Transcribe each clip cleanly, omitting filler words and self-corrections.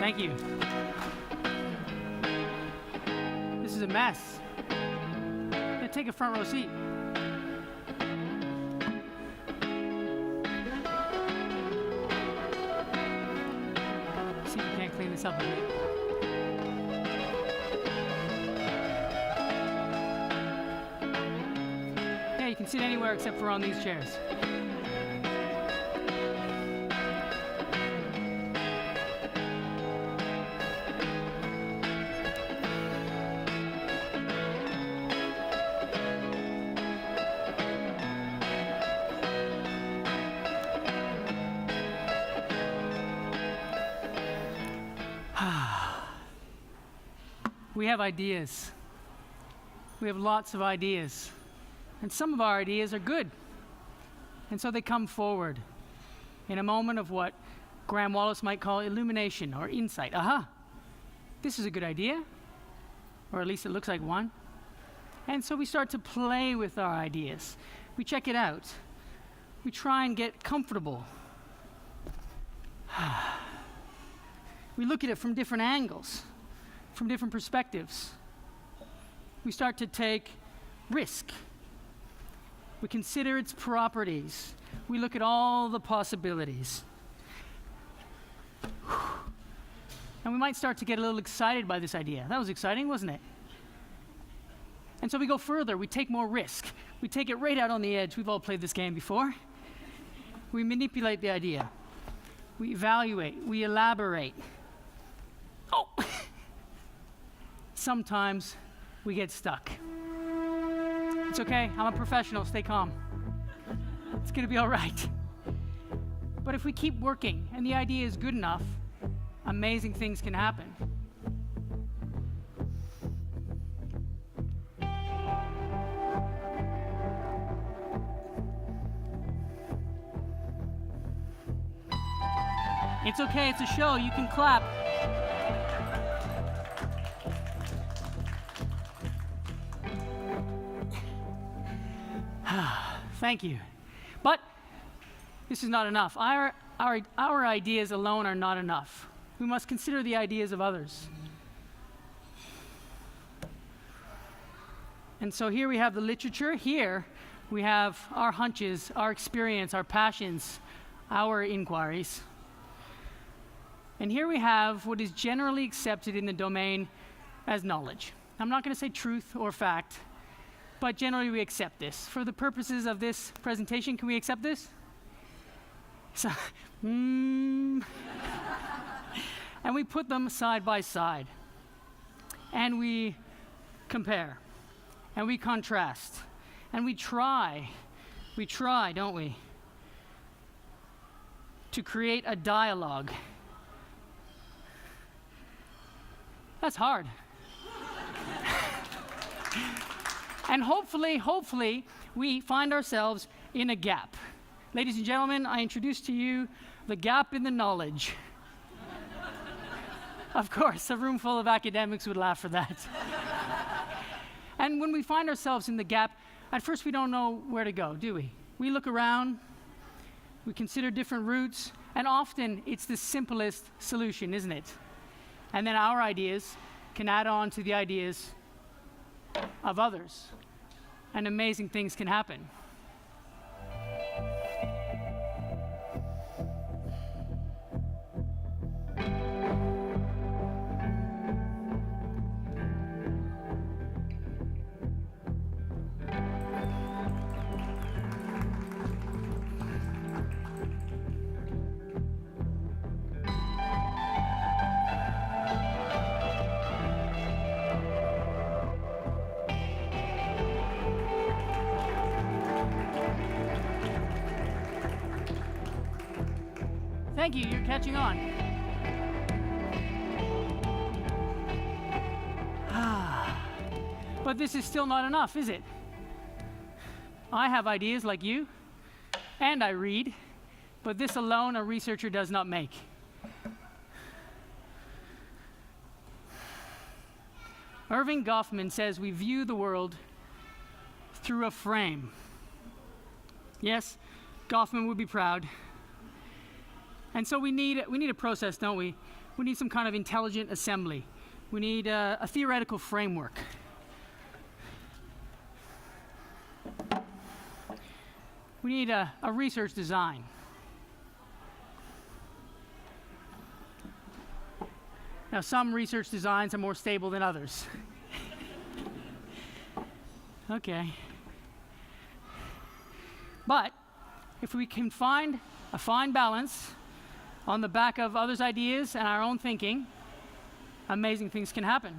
Thank you. This is a mess. Yeah, take a front row seat. See if you can't clean this up a bit. Yeah, you can sit anywhere except for on these chairs. We have ideas. We have lots of ideas. And some of our ideas are good. And so they come forward in a moment of what Graham Wallace might call illumination or insight. Aha! This is a good idea. Or at least it looks like one. And so we start to play with our ideas. We check it out. We try and get comfortable. We look at it from different angles, from different perspectives. We start to take risk. We consider its properties. We look at all the possibilities. And we might start to get a little excited by this idea. That was exciting, wasn't it? And so we go further. We take more risk. We take it right out on the edge. We've all played this game before. We manipulate the idea. We evaluate. We elaborate. Oh! Sometimes we get stuck. It's okay. I'm a professional. Stay calm. It's going to be all right. But if we keep working and the idea is good enough, amazing things can happen. It's okay. It's a show. You can clap. Thank you. But this is not enough. Our ideas alone are not enough. We must consider the ideas of others. And so here we have the literature. Here we have our hunches, our experience, our passions, our inquiries. And here we have what is generally accepted in the domain as knowledge. I'm not going to say truth or fact, but generally we accept this. For the purposes of this presentation, can we accept this? So, and we put them side by side. And we compare. And we contrast. And we try, don't we, to create a dialogue. That's hard. And hopefully, we find ourselves in a gap. Ladies and gentlemen, I introduce to you the gap in the knowledge. Of course, a room full of academics would laugh for that. And when we find ourselves in the gap, at first we don't know where to go, do we? We look around, we consider different routes, and often it's the simplest solution, isn't it? And then our ideas can add on to the ideas of others, and amazing things can happen. Thank you, you're catching on. But this is still not enough, is it? I have ideas like you, and I read, but this alone a researcher does not make. Erving Goffman says we view the world through a frame. Yes, Goffman would be proud. And so we need a process, don't we? we need some kind of intelligent assembly. We need a theoretical framework. We need a research design. Now, some research designs are more stable than others. Okay. But if we can find a fine balance on the back of others' ideas and our own thinking, amazing things can happen.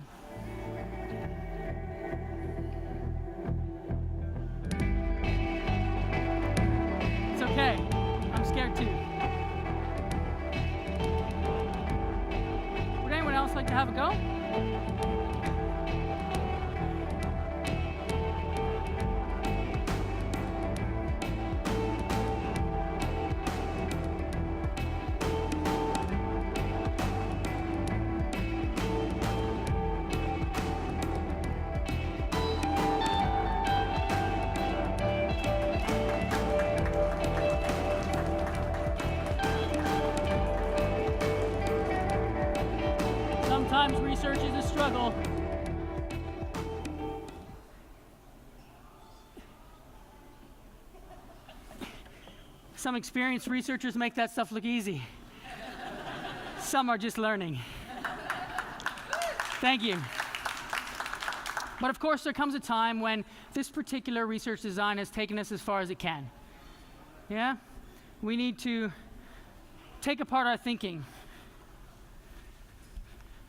It's okay. I'm scared too. Would anyone else like to have a go? Sometimes research is a struggle. Some experienced researchers make that stuff look easy. Some are just learning. Thank you. But of course, there comes a time when this particular research design has taken us as far as it can. Yeah? We need to take apart our thinking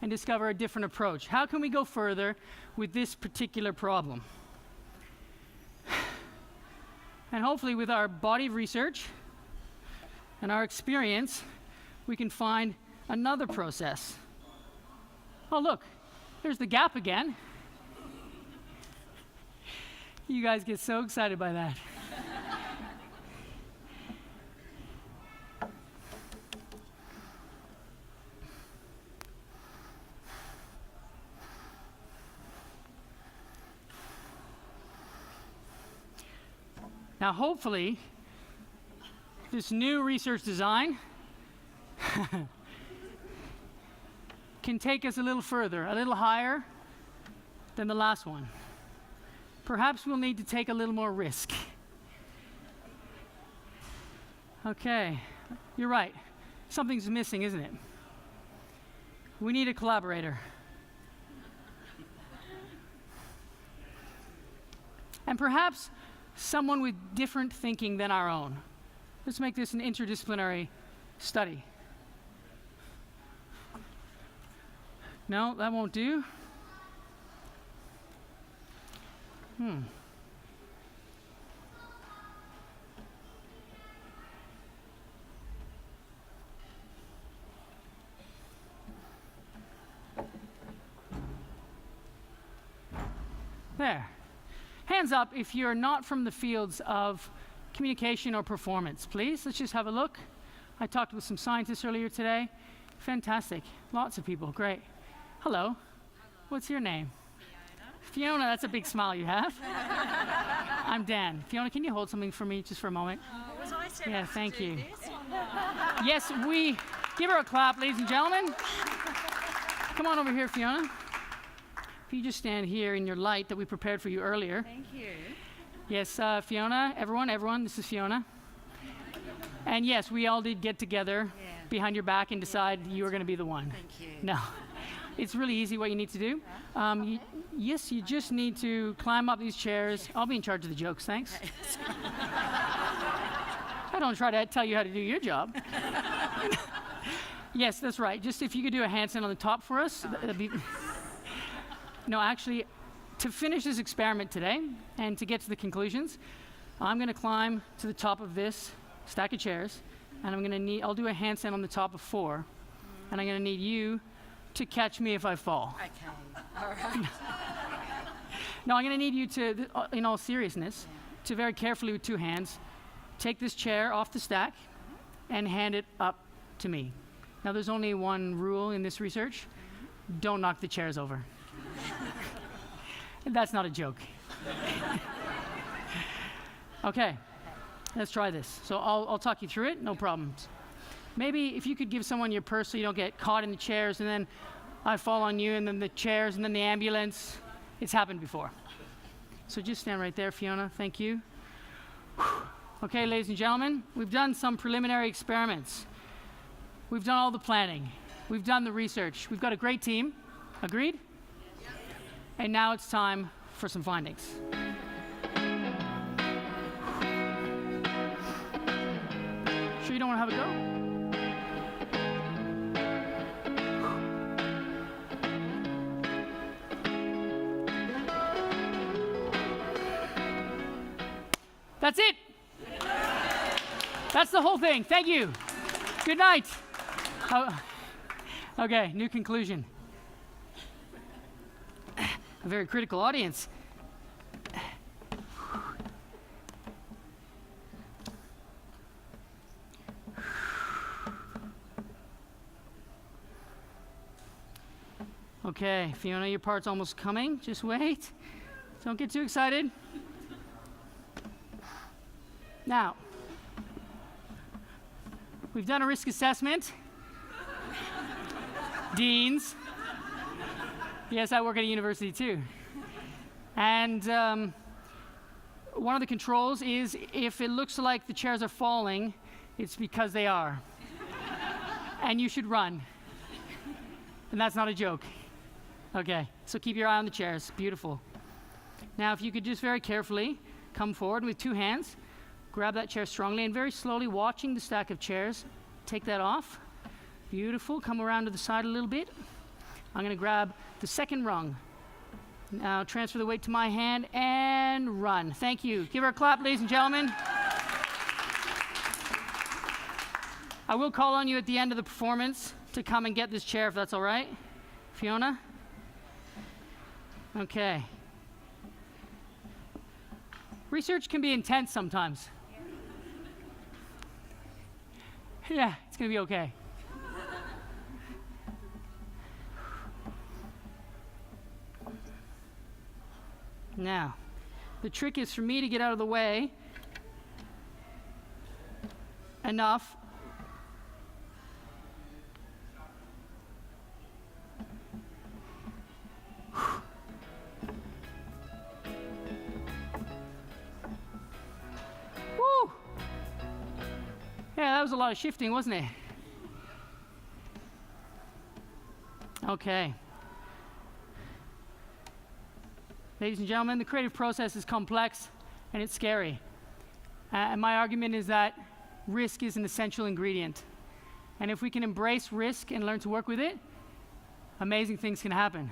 and discover a different approach. How can we go further with this particular problem? And hopefully with our body of research and our experience, we can find another process. Oh look, there's the gap again. You guys get so excited by that. Now, hopefully, this new research design can take us a little further, a little higher than the last one. Perhaps we'll need to take a little more risk. Okay, you're right. Something's missing, isn't it? We need a collaborator. And perhaps someone with different thinking than our own. Let's make this an interdisciplinary study. No, that won't do. There. Hands up if you're not from the fields of communication or performance, please. Let's just have a look. I talked with some scientists earlier today. Fantastic. Lots of people. Great. Hello. What's your name? Fiona, that's a big smile you have. I'm Dan. Fiona, can you hold something for me just for a moment? Was I set Yeah, up to thank do you. this? Yes, we give her a clap, ladies and gentlemen. Come on over here, Fiona. If you just stand here in your light that we prepared for you earlier. Thank you. Yes, Fiona, everyone, this is Fiona. And yes, we all did get together behind your back and decide you were going to be the one. Thank you. No, it's really easy what you need to do. Yes, you just need to climb up these chairs. I'll be in charge of the jokes, thanks. I don't try to tell you how to do your job. Yes, that's right. Just if you could do a handstand on the top for us, that'd be... No, actually, to finish this experiment today and to get to the conclusions, I'm going to climb to the top of this stack of chairs, and I'll do a handstand on the top of 4, and I'm going to need you to catch me if I fall. Okay. All right. No, I'm going to need you to, in all seriousness, to very carefully with 2 hands, take this chair off the stack and hand it up to me. Now, there's only one rule in this research. Don't knock the chairs over. That's not a joke. Okay, let's try this. So I'll talk you through it, no problems. maybe if you could give someone your purse so you don't get caught in the chairs and then I fall on you and then the chairs and then the ambulance. It's happened before. So just stand right there, Fiona. Thank you. Okay, ladies and gentlemen, we've done some preliminary experiments. We've done all the planning. We've done the research. We've got a great team. Agreed? Yep. And now it's time for some findings. Sure you don't want to have a go? That's it. That's the whole thing. Thank you. Good night. Okay, new conclusion. A very critical audience. Okay, Fiona, your part's almost coming. Just wait. Don't get too excited. Now, we've done a risk assessment. Deans. Yes, I work at a university too. And one of the controls is if it looks like the chairs are falling, it's because they are. And you should run. And that's not a joke. Okay, so keep your eye on the chairs. Beautiful. Now, if you could just very carefully come forward with two hands, grab that chair strongly and very slowly watching the stack of chairs, take that off. Beautiful. Come around to the side a little bit. I'm going to grab the second rung. Now transfer the weight to my hand and run. Thank you. Give her a clap, ladies and gentlemen. I will call on you at the end of the performance to come and get this chair if that's all right. Fiona? Okay. Research can be intense sometimes. Yeah, it's going to be okay. Now, the trick is for me to get out of the way enough Woo! Yeah, that was a lot of shifting, wasn't it? Okay. Ladies and gentlemen, the creative process is complex and it's scary. And my argument is that risk is an essential ingredient. And if we can embrace risk and learn to work with it, amazing things can happen.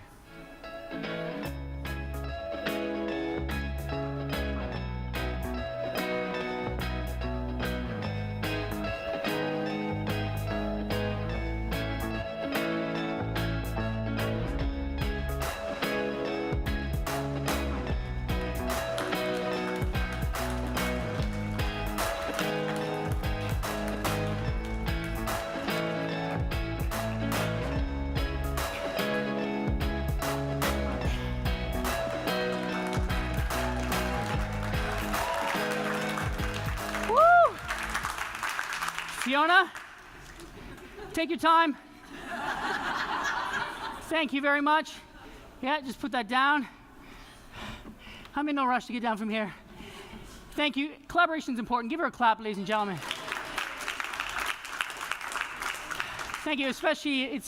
Fiona, take your time. Thank you very much. Yeah, just put that down. I'm in no rush to get down from here. Thank you. Collaboration is important. Give her a clap, ladies and gentlemen. Thank you. Especially,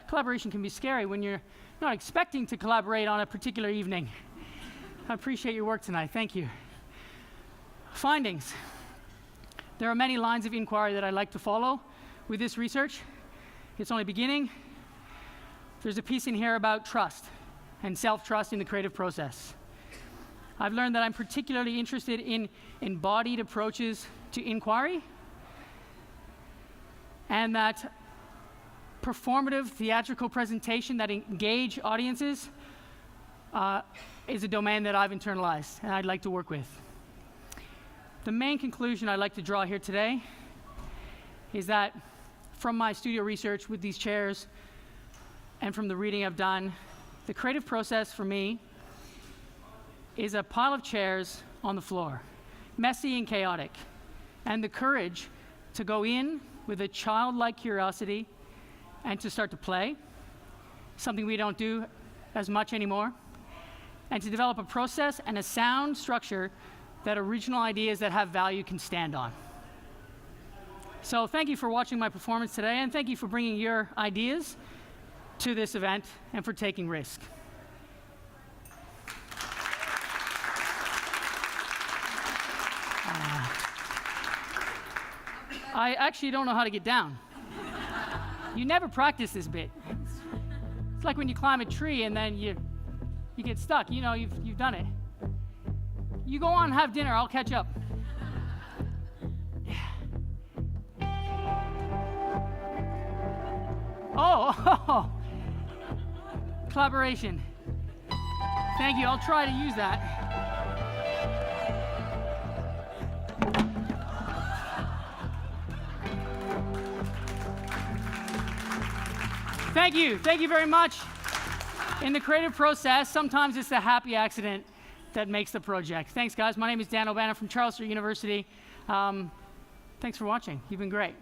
collaboration can be scary when you're not expecting to collaborate on a particular evening. I appreciate your work tonight. Thank you. Findings. There are many lines of inquiry that I like to follow with this research. It's only beginning. There's a piece in here about trust and self-trust in the creative process. I've learned that I'm particularly interested in embodied approaches to inquiry, and that performative theatrical presentation that engage audiences is a domain that I've internalized and I'd like to work with. The main conclusion I'd like to draw here today is that from my studio research with these chairs and from the reading I've done, the creative process for me is a pile of chairs on the floor, messy and chaotic, and the courage to go in with a childlike curiosity and to start to play, something we don't do as much anymore, and to develop a process and a sound structure that original ideas that have value can stand on. So thank you for watching my performance today, and thank you for bringing your ideas to this event and for taking risk. I actually don't know how to get down. You never practice this bit. It's like when you climb a tree and then you get stuck. You know, you've done it. You go on and have dinner. I'll catch up. Oh, collaboration. Thank you. I'll try to use that. Thank you. Thank you very much. In the creative process, sometimes it's the happy accident that makes the project. Thanks, guys. My name is Dan Aubin from Charles Sturt University. Thanks for watching. You've been great.